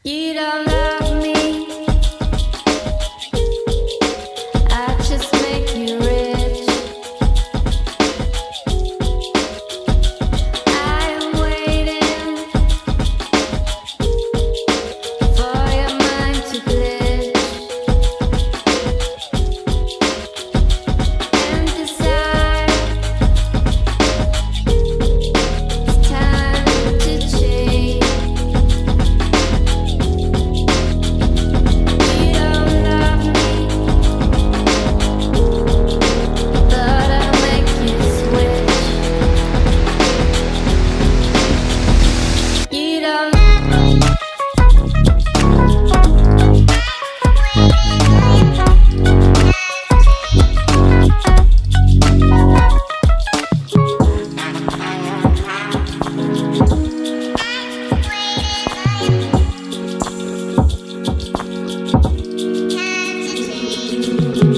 You don't love me, I just make you rich. I am waiting for your mind to glitch and decide it's time to change. You don't love me, but I'll make you switch. You don't.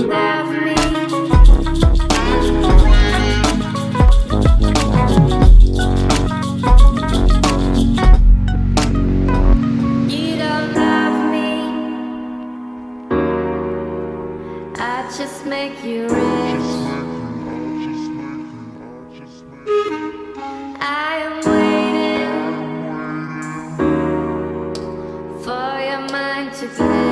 Love me, you don't love me, I just make you rich. I am waiting for your mind to glitch